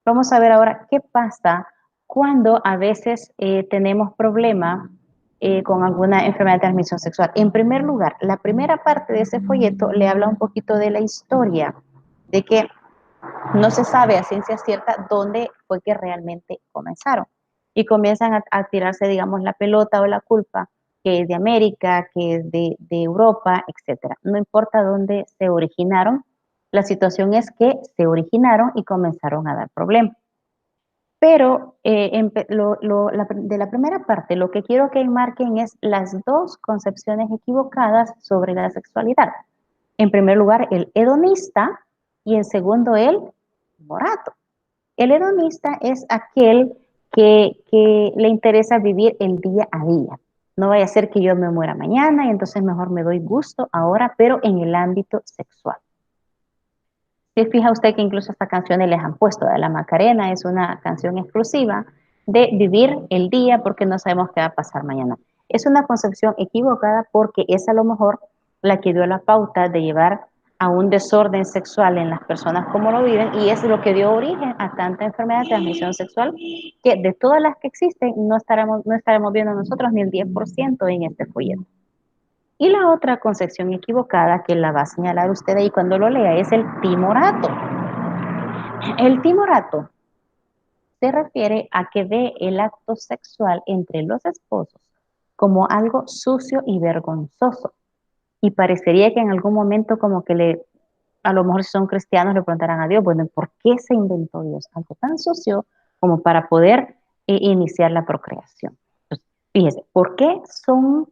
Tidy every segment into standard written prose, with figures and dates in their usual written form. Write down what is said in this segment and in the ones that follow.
Vamos a ver ahora qué pasa cuando a veces tenemos problema con alguna enfermedad de transmisión sexual. En primer lugar, la primera parte de ese folleto le habla un poquito de la historia, de que no se sabe a ciencia cierta dónde fue que realmente comenzaron. Y comienzan a tirarse, digamos, la pelota o la culpa, que es de América, que es de Europa, etcétera. No importa dónde se originaron, la situación es que se originaron y comenzaron a dar problemas. Pero de la primera parte, lo que quiero que enmarquen es las dos concepciones equivocadas sobre la sexualidad. En primer lugar, el hedonista y en segundo, el morato. El hedonista es aquel que le interesa vivir el día a día. No vaya a ser que yo me muera mañana y entonces mejor me doy gusto ahora, pero en el ámbito sexual. Se fija usted que incluso estas canciones les han puesto, de la Macarena es una canción exclusiva de vivir el día porque no sabemos qué va a pasar mañana. Es una concepción equivocada porque es a lo mejor la que dio la pauta de llevar a un desorden sexual en las personas como lo viven y es lo que dio origen a tanta enfermedad de transmisión sexual que de todas las que existen no estaremos viendo nosotros ni el 10% en este folleto. Y la otra concepción equivocada que la va a señalar usted ahí cuando lo lea es el timorato. El timorato se refiere a que ve el acto sexual entre los esposos como algo sucio y vergonzoso. Y parecería que en algún momento como que a lo mejor si son cristianos le preguntarán a Dios, bueno, ¿por qué se inventó Dios algo tan sucio como para poder iniciar la procreación? Entonces, fíjese, ¿por qué son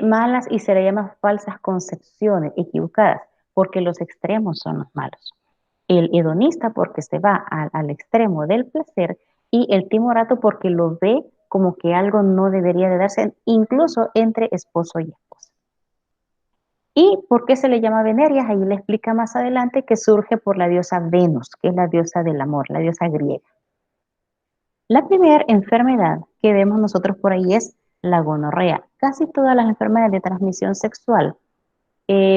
malas y se le llama falsas concepciones equivocadas? Porque los extremos son los malos. El hedonista porque se va al extremo del placer y el timorato porque lo ve como que algo no debería de darse incluso entre esposo y esposa. ¿Y por qué se le llama Venerias? Ahí le explica más adelante que surge por la diosa Venus, que es la diosa del amor, la diosa griega. La primera enfermedad que vemos nosotros por ahí es la gonorrea. Casi todas las enfermedades de transmisión sexual,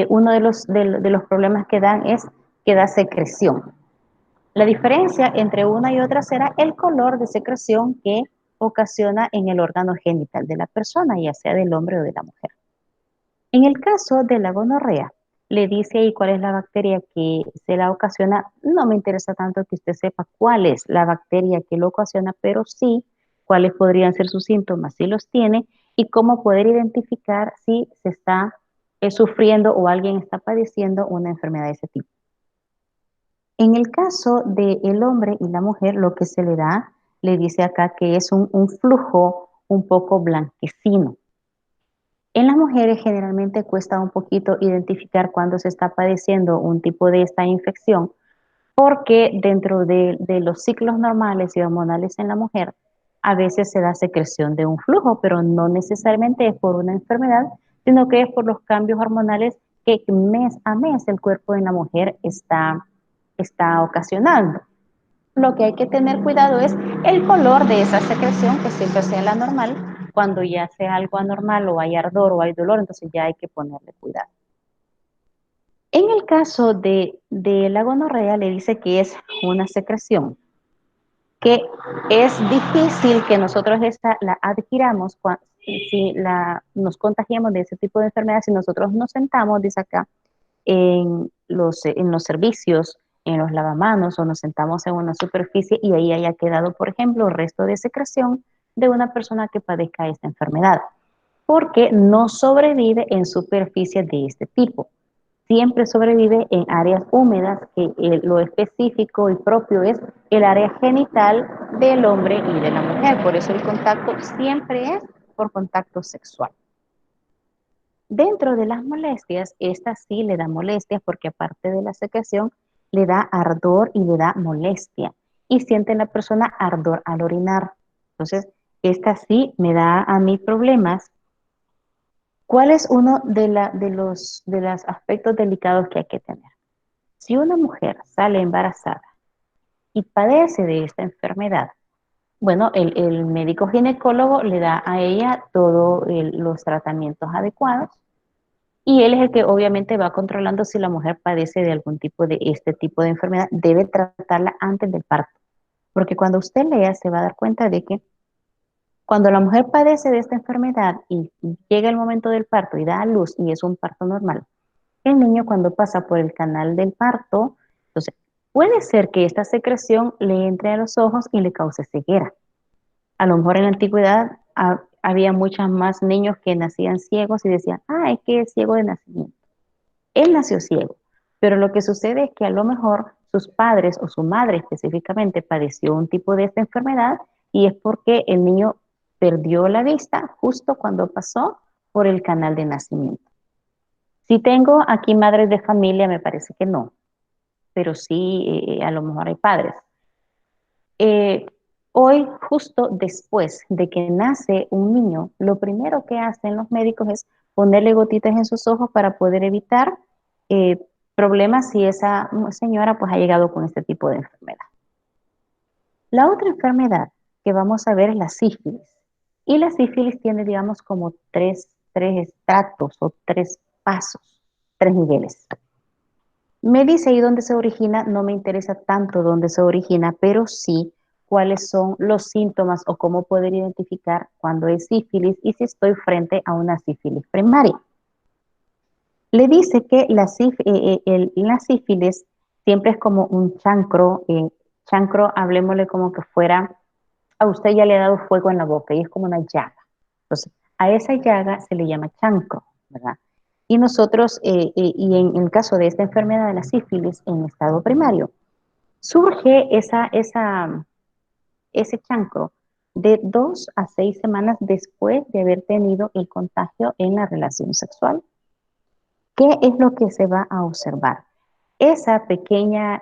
uno de los problemas que dan es que da secreción. La diferencia entre una y otra será el color de secreción que ocasiona en el órgano genital de la persona, ya sea del hombre o de la mujer. En el caso de la gonorrea, le dice ahí cuál es la bacteria que se la ocasiona. No me interesa tanto que usted sepa cuál es la bacteria que lo ocasiona, pero sí cuáles podrían ser sus síntomas si los tiene y cómo poder identificar si se está sufriendo o alguien está padeciendo una enfermedad de ese tipo. En el caso del hombre y la mujer, lo que se le da, le dice acá que es un flujo un poco blanquecino. En las mujeres generalmente cuesta un poquito identificar cuando se está padeciendo un tipo de esta infección, porque dentro de los ciclos normales y hormonales en la mujer, a veces se da secreción de un flujo, pero no necesariamente es por una enfermedad, sino que es por los cambios hormonales que mes a mes el cuerpo de la mujer está ocasionando. Lo que hay que tener cuidado es el color de esa secreción, que siempre sea la normal. Cuando ya sea algo anormal o hay ardor o hay dolor, entonces ya hay que ponerle cuidado. En el caso de la gonorrea, le dice que es una secreción, que es difícil que nosotros la adquiramos si nos contagiamos de ese tipo de enfermedad, si nosotros nos sentamos, dice acá, en los servicios, en los lavamanos o nos sentamos en una superficie y ahí haya quedado, por ejemplo, resto de secreción de una persona que padezca esta enfermedad, porque no sobrevive en superficies de este tipo. Siempre sobrevive en áreas húmedas, que lo específico y propio es el área genital del hombre y de la mujer. Por eso el contacto siempre es por contacto sexual. Dentro de las molestias, esta sí le da molestias porque aparte de la secreción, le da ardor y le da molestia. Y siente la persona ardor al orinar. Entonces, esta sí me da a mí problemas. ¿Cuál es uno de los aspectos delicados que hay que tener? Si una mujer sale embarazada y padece de esta enfermedad, bueno, el médico ginecólogo le da a ella todos los tratamientos adecuados y él es el que obviamente va controlando si la mujer padece de algún tipo de este tipo de enfermedad, debe tratarla antes del parto. Porque cuando usted lea se va a dar cuenta de que cuando la mujer padece de esta enfermedad y llega el momento del parto y da a luz y es un parto normal, el niño cuando pasa por el canal del parto, entonces puede ser que esta secreción le entre a los ojos y le cause ceguera. A lo mejor en la antigüedad había muchos más niños que nacían ciegos y decían, ah, es que es ciego de nacimiento. Él nació ciego, pero lo que sucede es que a lo mejor sus padres o su madre específicamente padeció un tipo de esta enfermedad y es porque el niño perdió la vista justo cuando pasó por el canal de nacimiento. Si tengo aquí madres de familia, me parece que no, pero sí a lo mejor hay padres. Eh, Hoy, justo después de que nace un niño, lo primero que hacen los médicos es ponerle gotitas en sus ojos para poder evitar eh, problemas si esa señora pues ha llegado con este tipo de enfermedad. La otra enfermedad que vamos a ver es la sífilis. Y la sífilis tiene, digamos, como tres estratos o tres pasos, tres niveles. Me dice ahí dónde se origina, no me interesa tanto dónde se origina, pero sí cuáles son los síntomas o cómo poder identificar cuando es sífilis y si estoy frente a una sífilis primaria. Le dice que la sífilis siempre es como un chancro, chancro, hablemosle como que fuera, a usted ya le ha dado fuego en la boca y es como una llaga. Entonces, a esa llaga se le llama chancro, ¿verdad? Y nosotros, y en el caso de esta enfermedad de la sífilis en estado primario, surge ese chancro de 2 a 6 semanas después de haber tenido el contagio en la relación sexual. ¿Qué es lo que se va a observar? Ese pequeño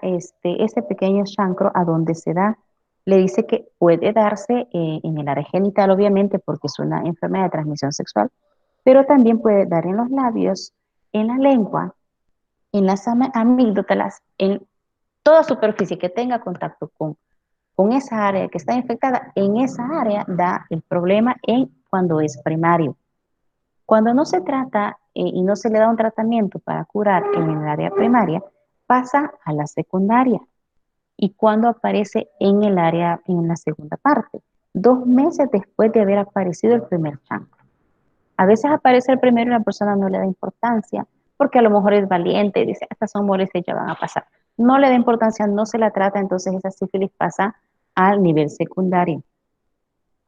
chancro a donde se da, le dice que puede darse en el área genital, obviamente, porque es una enfermedad de transmisión sexual, pero también puede dar en los labios, en la lengua, en las amígdalas, en toda superficie que tenga contacto con esa área que está infectada, en esa área da el problema cuando es primario. Cuando no se trata y no se le da un tratamiento para curar en el área primaria, pasa a la secundaria. Y cuando aparece en el área, en la segunda parte, 2 meses después de haber aparecido el primer chancro. A veces aparece el primero y la persona no le da importancia, porque a lo mejor es valiente y dice, estas son molestias, ya van a pasar. No le da importancia, no se la trata, entonces esa sífilis pasa al nivel secundario,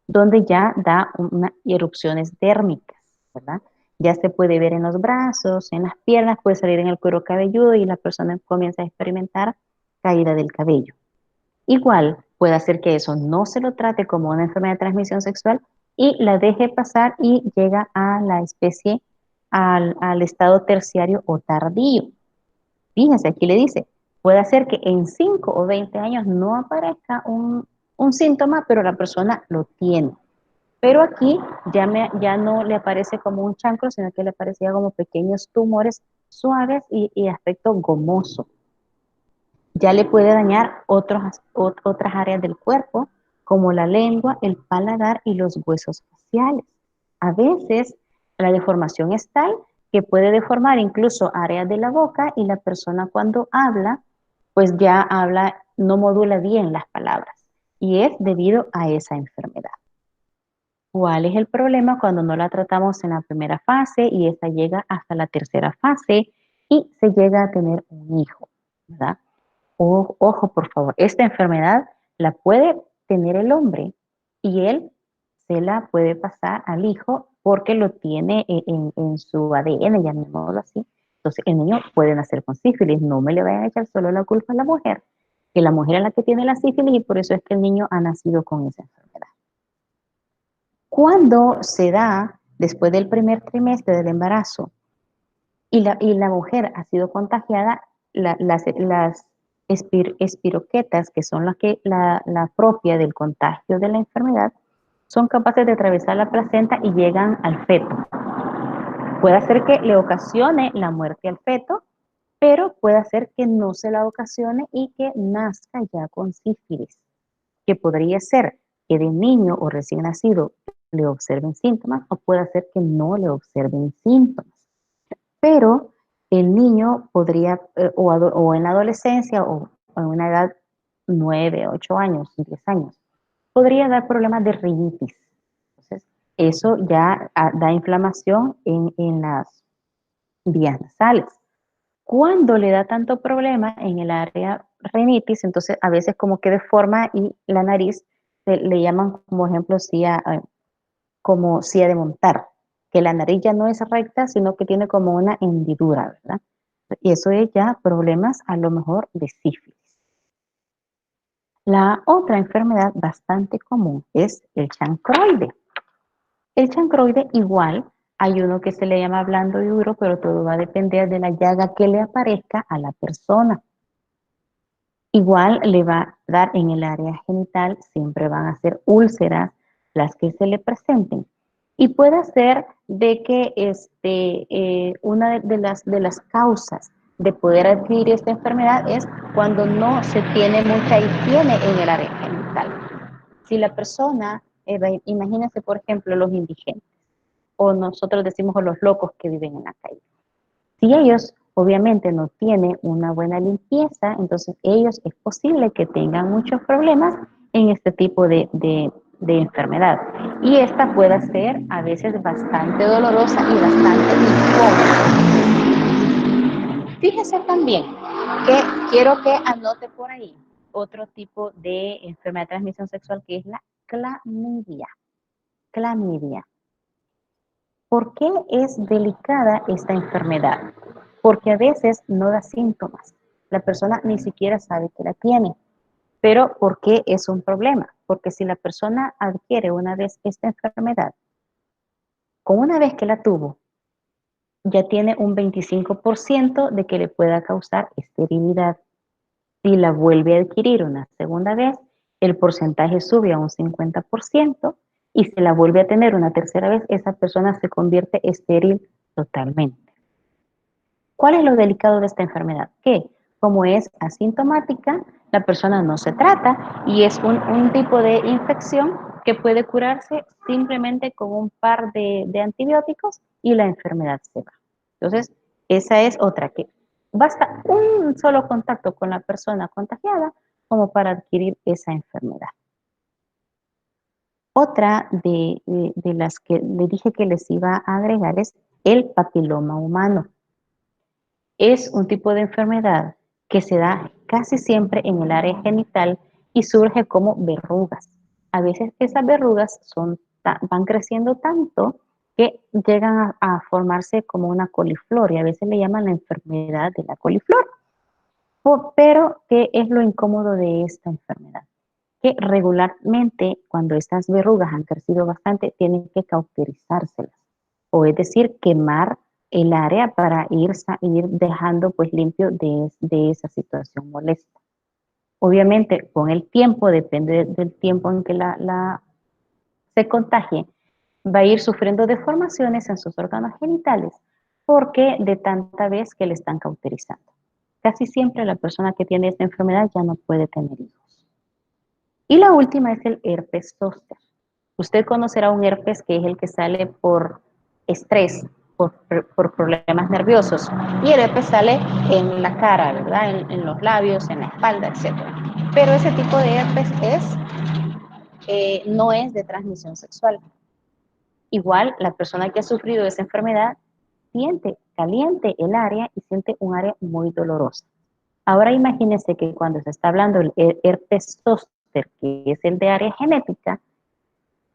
donde ya da unas erupciones dérmicas, ¿verdad? Ya se puede ver en los brazos, en las piernas, puede salir en el cuero cabelludo y la persona comienza a experimentar caída del cabello. Igual puede hacer que eso no se lo trate como una enfermedad de transmisión sexual y la deje pasar y llega a la especie, al estado terciario o tardío. Fíjense, aquí le dice, puede hacer que en 5 o 20 años no aparezca un síntoma, pero la persona lo tiene. Pero aquí ya no le aparece como un chancro, sino que le aparecía como pequeños tumores suaves y aspecto gomoso. Ya le puede dañar otras áreas del cuerpo, como la lengua, el paladar y los huesos faciales. A veces la deformación es tal que puede deformar incluso áreas de la boca y la persona cuando habla, pues ya habla, no modula bien las palabras. Y es debido a esa enfermedad. ¿Cuál es el problema cuando no la tratamos en la primera fase y esta llega hasta la tercera fase y se llega a tener un hijo, ¿verdad? Ojo, por favor, esta enfermedad la puede tener el hombre y él se la puede pasar al hijo porque lo tiene en su ADN, llamémoslo así. Entonces, el niño puede nacer con sífilis. No me le vayan a echar solo la culpa a la mujer, que la mujer es la que tiene la sífilis y por eso es que el niño ha nacido con esa enfermedad. Cuando se da después del primer trimestre del embarazo y la mujer ha sido contagiada, las espiroquetas, que son la propia del contagio de la enfermedad, son capaces de atravesar la placenta y llegan al feto. Puede hacer que le ocasione la muerte al feto, pero puede hacer que no se la ocasione y que nazca ya con sífilis, que podría ser que de niño o recién nacido le observen síntomas o puede ser que no le observen síntomas. Pero el niño podría, o en la adolescencia o en una edad 9, 8 años, 10 años, podría dar problemas de rinitis. Entonces, eso ya da inflamación en las vías nasales. Cuando le da tanto problema en el área rinitis, entonces a veces como que deforma y la nariz le llaman como ejemplo como silla de montar, que la nariz ya no es recta, sino que tiene como una hendidura, ¿verdad? Y eso es ya problemas a lo mejor de sífilis. La otra enfermedad bastante común es el chancroide. El chancroide igual, hay uno que se le llama blando y duro, pero todo va a depender de la llaga que le aparezca a la persona. Igual le va a dar en el área genital, siempre van a ser úlceras las que se le presenten. Y puede ser de que una de las causas de poder adquirir esta enfermedad es cuando no se tiene mucha higiene en el área genital. Si la persona, imagínense por ejemplo los indigentes, o nosotros decimos los locos que viven en la calle. Si ellos obviamente no tienen una buena limpieza, entonces ellos es posible que tengan muchos problemas en este tipo de enfermedad. Y esta puede ser a veces bastante dolorosa y bastante incómoda. Fíjese también que quiero que anote por ahí otro tipo de enfermedad de transmisión sexual que es la clamidia. Clamidia. ¿Por qué es delicada esta enfermedad? Porque a veces no da síntomas. La persona ni siquiera sabe que la tiene. Pero ¿por qué es un problema? Porque si la persona adquiere una vez esta enfermedad, con una vez que la tuvo, ya tiene un 25% de que le pueda causar esterilidad. Si la vuelve a adquirir una segunda vez, el porcentaje sube a un 50% y si la vuelve a tener una tercera vez, esa persona se convierte estéril totalmente. ¿Cuál es lo delicado de esta enfermedad? Que como es asintomática, la persona no se trata y es un tipo de infección que puede curarse simplemente con un par de antibióticos y la enfermedad se va. Entonces, esa es otra que basta un solo contacto con la persona contagiada como para adquirir esa enfermedad. Otra de las que le dije que les iba a agregar es el papiloma humano. Es un tipo de enfermedad que se da casi siempre en el área genital y surge como verrugas. A veces esas verrugas van creciendo tanto que llegan a formarse como una coliflor y a veces le llaman la enfermedad de la coliflor. Pero, ¿qué es lo incómodo de esta enfermedad? Que regularmente cuando estas verrugas han crecido bastante tienen que cauterizárselas, o es decir, quemar el área para ir dejando pues limpio de esa situación molesta. Obviamente con el tiempo, depende del tiempo en que se contagie, va a ir sufriendo deformaciones en sus órganos genitales porque de tanta vez que le están cauterizando. Casi siempre la persona que tiene esta enfermedad ya no puede tener hijos. Y la última es el herpes zóster. Usted conocerá un herpes que es el que sale por estrés, por problemas nerviosos. Y el herpes sale en la cara, ¿verdad? En los labios, en la espalda, etc. Pero ese tipo de herpes no es de transmisión sexual. Igual, la persona que ha sufrido esa enfermedad siente caliente el área y siente un área muy dolorosa. Ahora imagínense que cuando se está hablando del herpes zóster, que es el de área genética,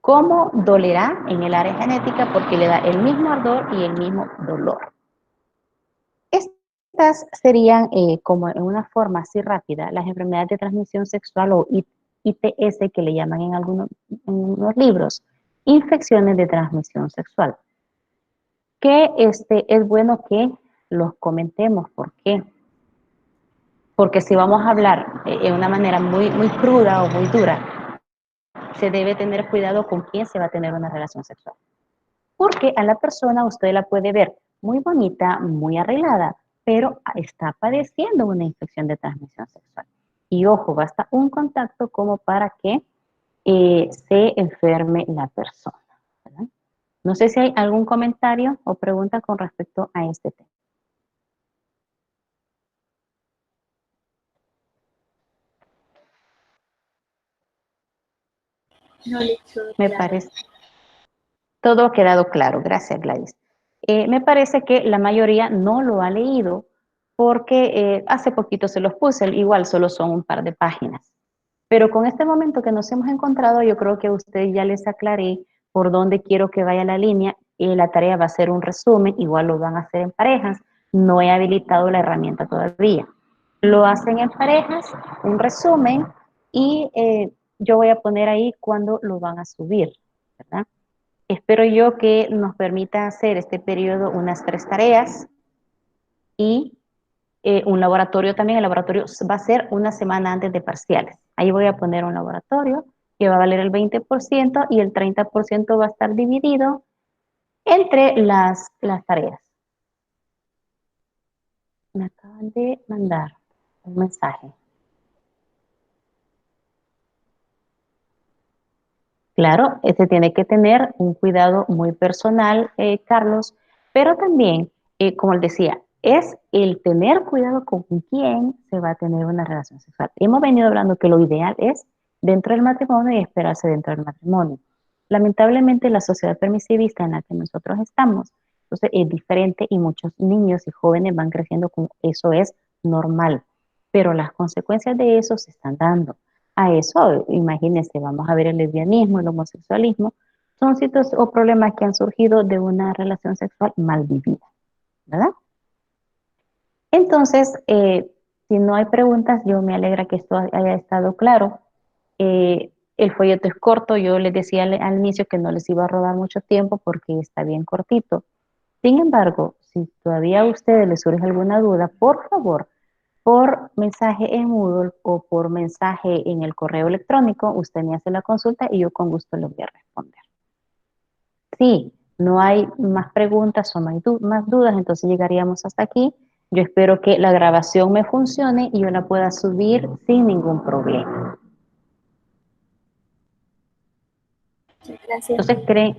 ¿cómo dolerá en el área genética? Porque le da el mismo ardor y el mismo dolor. Estas serían, como en una forma así rápida, las enfermedades de transmisión sexual o ITS que le llaman en algunos libros, infecciones de transmisión sexual. Que es bueno que los comentemos. ¿Por qué? Porque si vamos a hablar de una manera muy, muy cruda o muy dura, se debe tener cuidado con quién se va a tener una relación sexual. Porque a la persona usted la puede ver muy bonita, muy arreglada, pero está padeciendo una infección de transmisión sexual. Y ojo, basta un contacto como para que se enferme la persona, ¿verdad? No sé si hay algún comentario o pregunta con respecto a este tema. No le quedó Me claro. parece, todo ha quedado claro. Gracias, Gladys. Me parece que la mayoría no lo ha leído porque hace poquito se los puse, igual solo son un par de páginas. Pero con este momento que nos hemos encontrado, yo creo que a ustedes ya les aclaré por dónde quiero que vaya la línea. La tarea va a ser un resumen, igual lo van a hacer en parejas. No he habilitado la herramienta todavía. Lo hacen en parejas, un resumen, y yo voy a poner ahí cuándo lo van a subir, ¿verdad? Espero yo que nos permita hacer este periodo unas 3 tareas y un laboratorio también. El laboratorio va a ser una semana antes de parciales. Ahí voy a poner un laboratorio que va a valer el 20% y el 30% va a estar dividido entre las tareas. Me acaban de mandar un mensaje. Claro, este tiene que tener un cuidado muy personal, Carlos, pero también, como les decía, es el tener cuidado con quién se va a tener una relación sexual. Hemos venido hablando que lo ideal es dentro del matrimonio y esperarse dentro del matrimonio. Lamentablemente, la sociedad permisivista en la que nosotros estamos, entonces es diferente y muchos niños y jóvenes van creciendo como eso es normal, pero las consecuencias de eso se están dando. A eso, imagínense, vamos a ver el lesbianismo, el homosexualismo, son sitios o problemas que han surgido de una relación sexual mal vivida, ¿verdad? Entonces, si no hay preguntas, yo me alegra que esto haya estado claro. El folleto es corto, yo les decía al inicio que no les iba a robar mucho tiempo porque está bien cortito. Sin embargo, si todavía a ustedes les surge alguna duda, por favor, por mensaje en Moodle o por mensaje en el correo electrónico, usted me hace la consulta y yo con gusto le voy a responder. Si no hay más preguntas o más dudas, entonces llegaríamos hasta aquí. Yo espero que la grabación me funcione y yo la pueda subir sin ningún problema. Gracias. Entonces, ¿creen,